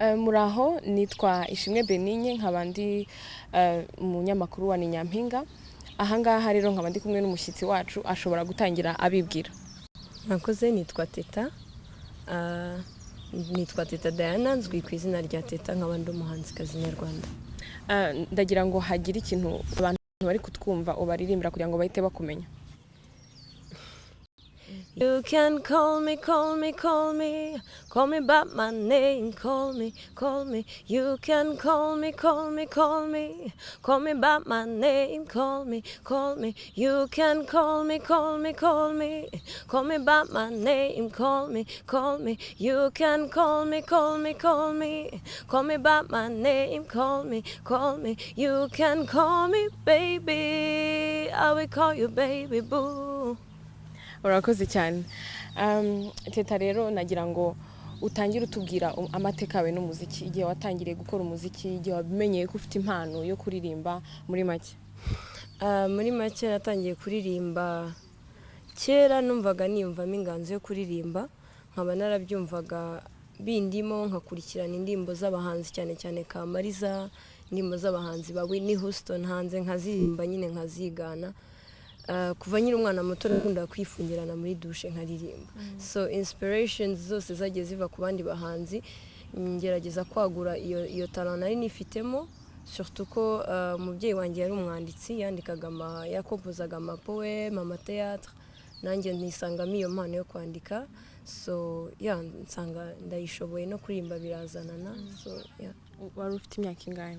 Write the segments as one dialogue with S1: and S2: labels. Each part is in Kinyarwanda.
S1: Muraho nitwa Ishimwe Benigne nkaba ndi umunyamakuru wa Ni Nyampinga. Aha ngaha rero nkaba ndi kumwe n'umushyitsi wacu ashobora gutangira abibwira.
S2: Nakoze nitwa Teta. Nitwa Teta Diana, nzwi ku izina rya Teta, nkaba ndi umuhanzikazi nyarwanda.
S1: Ndagira ngo hagire ikintu abantu bari kutwumva ubaririmbira kugira ngo bahite bakumenya.
S2: You can call me, call me, call me, call me by my name, call me, call me. You can call me, call me, call me, call me by my name, call me, call me. You can call me, call me, call me, call me by my name, call me, call me. You can call me, call me, call me, call me by my name, call me, call me. You can call me baby, I will call you baby boo.
S1: Urakoze cyane. Teta rero nagira ngo utangire utubwira amateka yawe n'umuziki, igihe watangiriye gukora umuziki, igihe wabimenyeye ko ufite impano yo kuririmba muri make.
S2: Muri make natangiye kuririmba kera, numvaga niyumvamo inganzo yo kuririmba, nkaba narabyumvaga bindimo, nkakurikirana indirimbo z'abahanzi cyane cyane Kamariza, indirimbo z'abahanzi ba Whitney Houston hanze nkazirimba nyine nkazigana. Kuva nyiri umwana muto nakunda kwifungirana muri douche nkaririmba. So inspirations zose zagiye ziva ku bandi bahanzi, ngerageza kwagura iyo talent nari nifitemo, surtout ko umubyeyi wanjye yari umwanditsi, yandikaga yakompozaga amapoème, amatheatre, nanjye nisangamo iyo mpano yo kwandika. So nsanga ndayishoboye no kuririmba birazanana. So
S1: Wari ufite imyaka ingahe?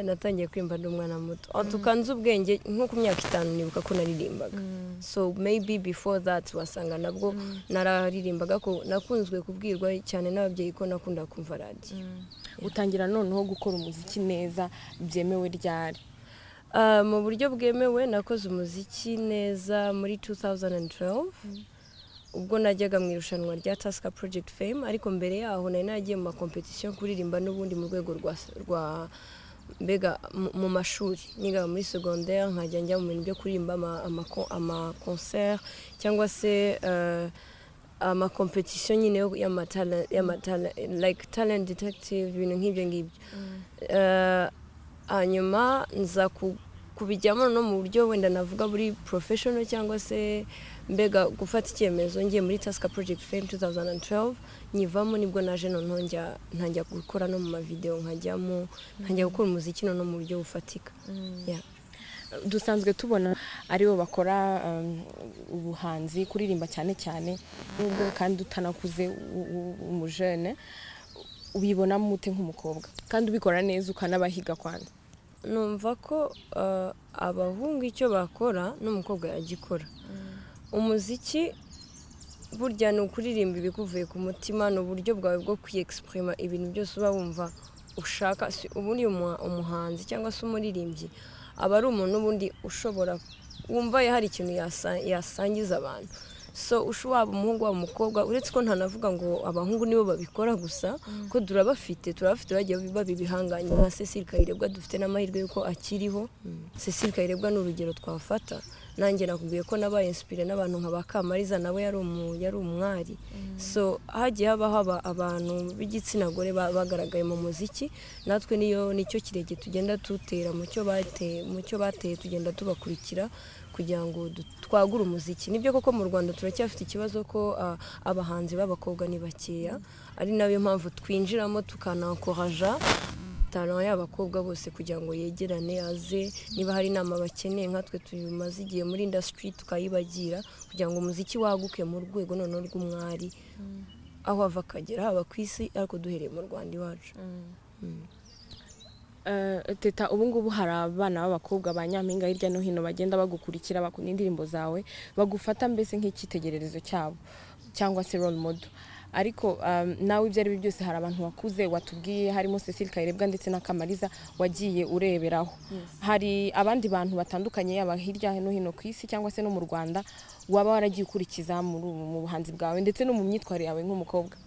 S2: Natangiye kwimba ndi umwana muto. Tukanze ubwenge nko ku myaka 5 nibuka ko naririmbaga. So maybe before that wasanga nabwo nararirimbaga, ko nakunzwe kubwirwa cyane n'ababyeyi ko nakunda kumva radio.
S1: Utangira noneho gukora umuziki neza byemewe ryari?
S2: Mu buryo bwemewe nakoze umuziki neza muri 2012. Ubwo najyaga mu irushanwa rya Tusker Project Fame, ariko mbere yaho nari nagiye mu competition kuririmba n'ubundi mu rwego rwa mbega mu mashuri. Niga muri secondaire nkajya njya mu bintu byo kuririmba ama concert cyangwa se ama competition nyine y'amatala like talent detective, ibintu nk'ibyo ngibyo. Hanyuma nza kubijyamo no mu buryo wenda navuga buri professional cyangwa se mbega gufata icyemezo ngiye muri Tusker Project Fame 2012. Nyivamo nibwo naje noneho ntangira gukora no mu ma video, nkajyamo ntangira gukora umuziki no mu buryo bufatika.
S1: Dusanzwe tubona aribo bakora ubuhanzi, kuririmba cyane cyane, nubwo kandi utanakuze umujene. Ubibona mute nk'umukobwa kandi ubikora neza ukanabahiga kwanza?
S2: Numva ko abahungu icyo bakora n'umukobwa yagikora. Umuziki burya ni ukuririmba ibikuvuye ku mutima, n'uburyo bwawe bwo kwiexprima ibintu byose uba wumva ushaka. Ubundi umuhanzi cyangwa se umuririmbyi aba ari umuntu ubundi ushobora wumva hari ikintu yasangiza abantu. So waba umuhungu waba umukobwa, uretse ko ntanavuga ngo abahungu nibo babikora gusa, ko turabafite bagiye babibihanganye nka Cecile Kayirebwa, dufite n'amahirwe yuko akiriho. Cecile Kayirebwa ni urugero twafata. Nanjye nakubwiye ko nabaye inspire n'abantu nka Kamariza, nawe yari umwari. So hagiye habaho abantu b'igitsina gore bagaragaye mu muziki, natwe nicyo kirege tugenda tutera mu cyo bateye tugenda tubakurikira kugira ngo twagure umuziki. Nibyo koko mu Rwanda turacyafite ikibazo ko abahanzi b'abakobwa ni bakeya, ari nayo mpamvu twinjiramo tukanakoraja talent y'abakobwa bose kugira ngo yegerane, aze niba hari inama bakeneye nkatwe tumaze igihe muri industry tukayibagira kugira ngo umuziki waguke mu rwego none rw'umwari, aho ava akagera haba ku isi, ariko duhereye mu Rwanda iwacu.
S1: Teta, ubu ngubu hari abana b'abakobwa ba Nyampinga hirya no hino bagenda bagukurikira, bakunda indirimbo zawe, bagufata mbese nk'icyitegererezo cyabo cyangwa se role model. Ariko nawe ibyo ari byo byose hari abantu wakuze watubwiye, harimo Cecile Kayirebwa ndetse na Kamariza wagiye ureberaho. Hari abandi bantu batandukanye yaba hirya no hino ku isi cyangwa se no mu Rwanda waba waragiye ukurikiza mu buhanzi bwawe ndetse no mu myitwarire yawe nk'umukobwa?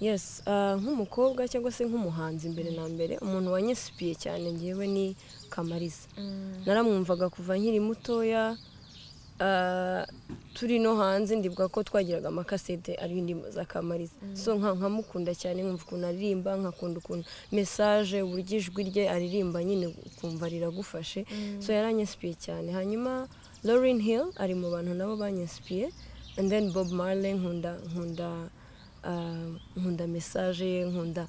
S2: Yes, nk'umukobwa cyangwa se nk'umuhanzi, mbere na mbere umuntu wanyesipiye cyane ngewe ni Kamariza. Naramwumvaga kuva nkiri mutoya, turi no hanze ndibuka ko twagiraga amakasete ariho indirimbo za Kamariza so nkamukunda cyane nkumva ukuntu aririmba nkakunda ukuntu message uburyo ijwi rye aririmba nyine ukumva riragufashe so yaranyespiye cyane hanyuma Lauryn Hill ari mu bantu nabo banyespiye and then Bob Marley nkunda message ye nkunda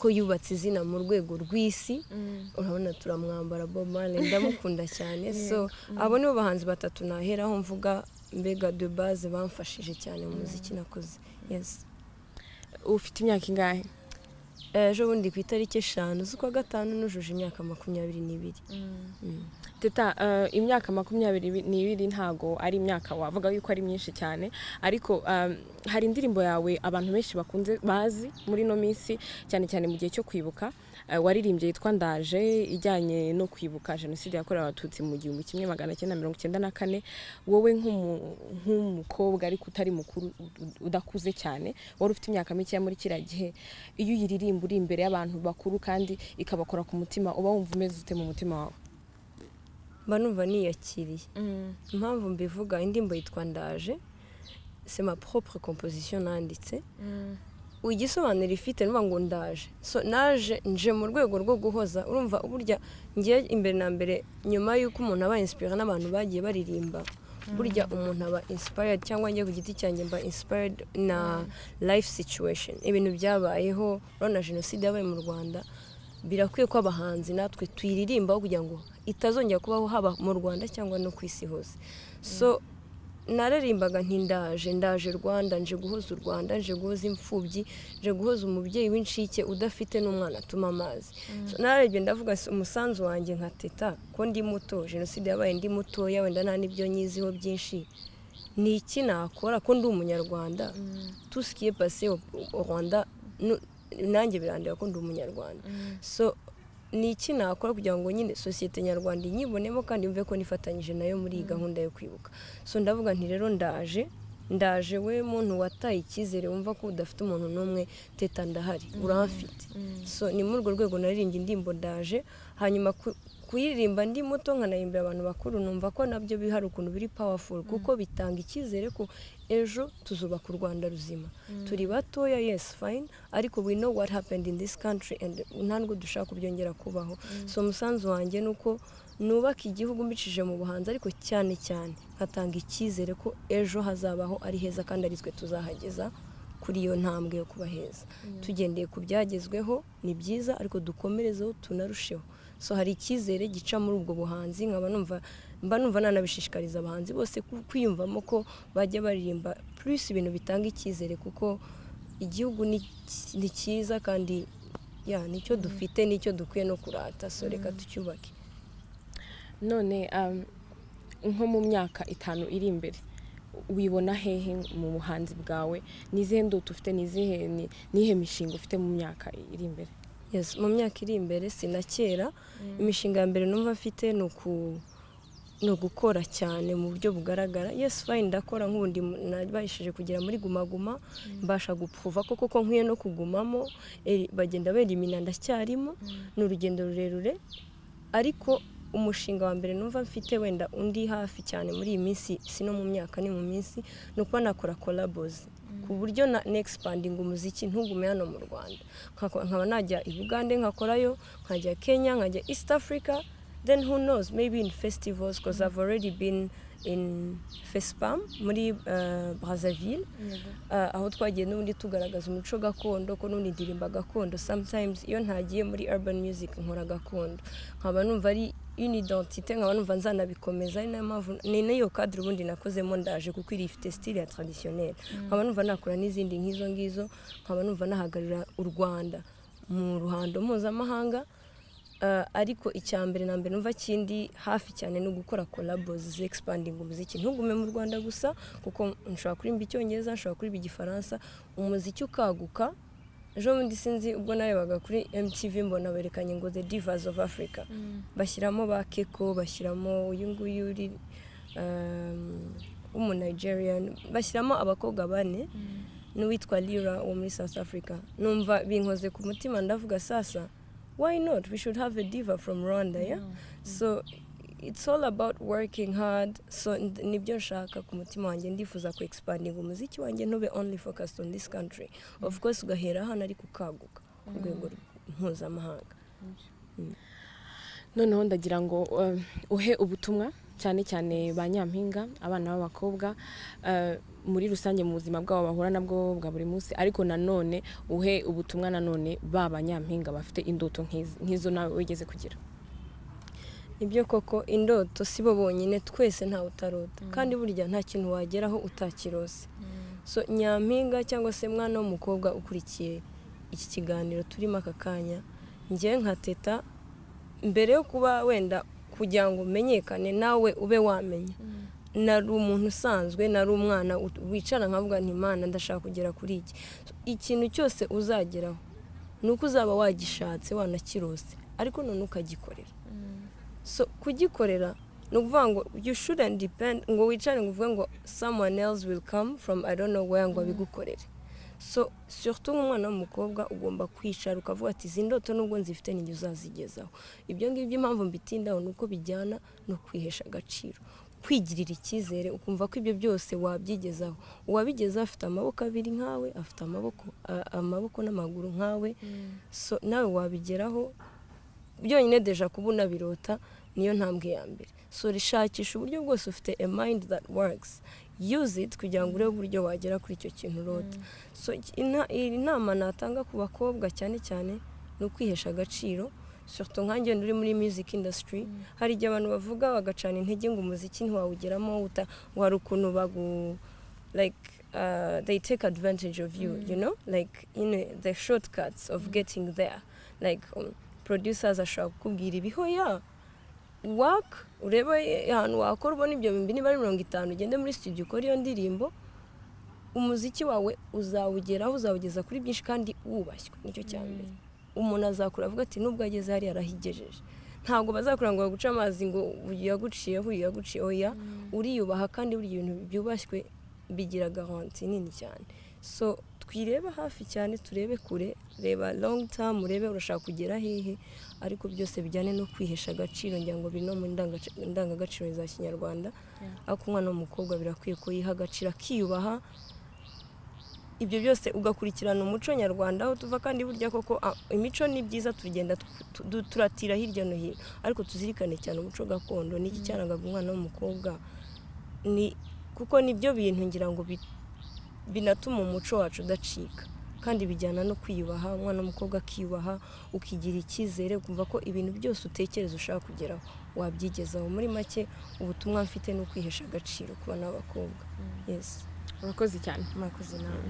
S2: ko yubatse izina mu rwego rw'isi urabona turamwambara Bob Marley ndamukunda cyane so abo nibo bahanzi batatu naheraho mvuga mbega de base bamfashije cyane mu muziki nakoze yes
S1: ufite imyaka ingahe
S2: ejo bundi ku itariki 5 z'ukwa gatanu nujuje imyaka 22
S1: Teta imyaka 22 ntago ari imyaka wavuga yuko ari myinshi cyane ariko hari indirimbo yawe abantu benshi bakunze bazi muri no minsi cyane cyane mu gihe cyo kwibuka waririmbye yitwa Ndaje ijyanye no kwibuka jenoside yakorewe abatutsi mu 1994 wowe nk'umukobwa ariko utari mukuru udakuze cyane wari ufite imyaka mike muri kira gihe iyo uyiririmba uri imbere y'abantu bakuru kandi ikabakora ku mutima uba wumva umeze ute mu mutima wawe
S2: numva niyakiriye impamvu mbivuga indirimbo yitwa Ndaje c'est ma propre composition nanditse ugisobanura ifite numva ngo ndaje so naje nje mu rwego rwo guhoza urumva uburya ngiye imbere na mbere nyuma yuko umuntu aba inspire n'abantu bagiye baririmba burya umuntu aba inspired cyangwa ngiye ku giti cyanjye mba inspired na life situation ibintu byabayeho rona jenoside yabaye mu Rwanda birakwiye ko abahanzi natwe twiririmba kugira ngo itazongera kubaho haba mu Rwanda cyangwa no ku isi hose so nararimbaga ndaje Rwanda nje guhoza u Rwanda nje guhoza imfubyi nje guhoza umubyeyi w'inshike udafite n'umwana atuma amazi so nararebye ndavuga umusanzu wanjye nka Teta ko ndi muto jenoside yabaye ndi muto wenda nta nibyo nyiziho byinshi ni iki nakora ko ndi umunyarwanda tout ce qui est passé au Rwanda nanjye birandira ko ndi umunyarwanda so ni iki nakora kugira ngo nyine societe nyarwanda inyibonemo kandi yumve ko nifatanyije nayo muri gahunda yo kwibuka so ndavuga nti rero ndaje we muntu wataye ikizere wumva ko udafite umuntu n'umwe Teta ndahari uramfite so ni muri urwo rwego naririmbye indirimbo Ndaje hanyuma kuyiririmba ndi muto nkanayimbira abantu bakuru numva ko nabyo bihari ukuntu biri powerful kuko bitanga ikizere ko ejo tuzubaka u Rwanda ruzima turi batoya yes fine ariko we know what happened in this country and ntabwo dushaka kubyongera kubaho so umusanzu wanjye nuko nubaka igihugu mbicishije mu buhanzi ariko cyane cyane nkatanga ikizere ko ejo hazabaho ari heza kandi ari twe tuzahageza kuri iyo ntambwe yo kuba heza tugendeye ku byagezweho ni byiza ariko dukomerezeho tunarusheho so hari ikizere gica muri ubwo buhanzi nkaba numva nanabishishikariza abahanzi bose kwiyumvamo ko bajya baririmba plus ibintu bitanga ikizere kuko igihugu ni cyiza kandi nicyo dufite nicyo dukwiye no kurata so reka tucyubake
S1: none nko mu myaka 5 iri imbere wibona hehe mu buhanzi bwawe nizihe ndoto ufite nihe mishinga ufite mu myaka iri imbere
S2: yes mu myaka iri imbere sinakera imishinga ya mbere numva mfite no gukora cyane mu buryo bugaragara yes fine ndakora nk'ubundi nabashije kugera muri guma mbasha gupfuva koko nkwiye no kugumamo bagenda berimina ndacyarimo n'urugendo rurerure ariko umushinga wa mbere numva mfite wenda undi hafi cyane muri iyi minsi sino mu myaka ni mu minsi no kuba nakora collabos ku buryo na expanding umuziki ntugume hano mu Rwanda nkaba najya i Bugande nkakorayo nkajya Kenya nkajya East Africa then who knows maybe in festivals because I've already been in FESPAM muri Brazzaville aho twagiye n'ubundi tugaragaza umuco gakondo ko n'ubundi ndirimba gakondo sometimes iyo ntagiye muri urban music nkora gakondo nkaba numva ari une identité nkaba numva nzanabikomeza ari nayo mpamvu ni nayo cadre ubundi nakozemo Ndaje kuko iri ifite style ya traditionnel nkaba numva nakora n'izindi nk'izo ngizo nkaba numva nahagarira u Rwanda mu ruhando mpuzamahanga ariko icyambere na mbere numva kindi hafi cyane no gukora collabos expanding umuziki ntugume mu Rwanda gusa kuko nshobora kurimba icyongereza nshobora kurimba igifaransa umuziki ukaguka ejo bundi sinzi ubwo narebaga kuri MTV mbona berekanye ngo the divas of Africa bashyiramo ba Keko bashyiramo uyu nguyu uri Nigerian bashyiramo abakobwa bane n'uwitwa Lyra wo muri South Africa numva binkoze ku mutima ndavuga sasa why not we should have a diva from Rwanda so it's all about working hard. So nibyo nshaka ku mutima wanjye, ndifuza ku expanding umuziki wanjye ntube only focused on this country. Of course ugahera hano ariko ukaguka ku rwego mpuzamahanga.
S1: noneho ndagira ngo uhe ubutumwa cyane cyane ba Nyampinga, abana b'abakobwa muri rusange mu buzima bwabo bahura nabwo bwa buri munsi, ariko nanone uhe ubutumwa nanone ba Nyampinga bafite indoto nk'izo nawe wigeze kugira.
S2: Nibyo koko, indoto sibo bonyine, twese ntawe utarota, kandi burya nta kintu wageraho utakirose. So Nyampinga cyangwa se mwana w'umukobwa ukurikiye iki kiganiro turimo aka kanya, njye nka Teta, mbere yo kuba wenda kugira ngo umenyekane nawe ube wamenya, nari umuntu usanzwe, nari umwana wicara nkavuga nti Imana ndashaka kugera kuri iki. Ikintu cyose uzageraho nuko uzaba wagishatse wanakirose, ariko none ukagikorera. So kugikorera no kuvuga ngo you shouldn't depend ngo wicare ngo uvuge ngo someone else will come from I don't know where ngo bigukorere. So surtout umwana w'umukobwa ugomba kwicara ukavuga ati izi ndoto nubwo nzifite ninjye uzazigezaho. Ibyo ngibyo impamvu mbitindaho nuko bijyana no kwihesha agaciro, kwigirira icyizere, ukumva ko ibyo byose wabyigezaho. Uwabigezaho afite amaboko abiri nkawe, afite amaboko n'amaguru nkawe. So nawe wabigeraho byonyine deja kuba unabirota niyo ntambwe ya mbere. So rishakisha uburyo bwose ufite a mind that works, use it kugira ngo urebe uburyo wagera kuri icyo kintu urota. So inama natanga ku bakobwa cyane cyane ni ukwihesha agaciro, surtout nkanjye nduri muri music industry. Hari igihe abantu bavuga bagacana intege ngo umuziki ntiwawugeramo wari ukuntu like they take advantage of you, you know, like the shortcuts of getting there, like producers ashobora kukubwira ibihoya work, urebe ahantu wakora ubona ibyo bimbi niba ari 50, ugende muri studio ukora iyo ndirimbo, umuziki wawe uzawugeraho, uzawugeza kuri byinshi kandi wubashywe. Nicyo cyambere umuntu azakura avuga ati nubwo ageze hari arahigejeje. Ntabwo bazakura ngo baguca amazi ngo yaguciyeho oya, uriyubaha, kandi buri ibintu byubashywe bigira garanti nini cyane. So twireba hafi cyane, turebe kure, reba long term, urebe urashaka kugera hehe, ariko byose bijyane no kwihesha agaciro. Ngira ngo bino mu ndangagaciro za Kinyarwanda, ariko umwana w'umukobwa birakwiye ko yiha agaciro, akiyubaha. Ibyo byose ugakurikirana umuco nyarwanda aho tuva, kandi burya koko imico ni byiza, tugenda turatira hirya no hino, ariko tuzirikane cyane umuco gakondo n'iki cyarangaga umwana w'umukobwa, ni kuko nibyo bintu ngira ngo binatuma umuco wacu udacika, kandi bijyana no kwiyubaha. Umwana w'umukobwa akiyubaha, ukigira icyizere, ukumva ko ibintu byose utekereza ushaka kugeraho wabyigezaho. Muri make ubutumwa mfite no kwihesha agaciro ku bana b'abakobwa. Yes,
S1: urakoze cyane.
S2: Murakoze nawe.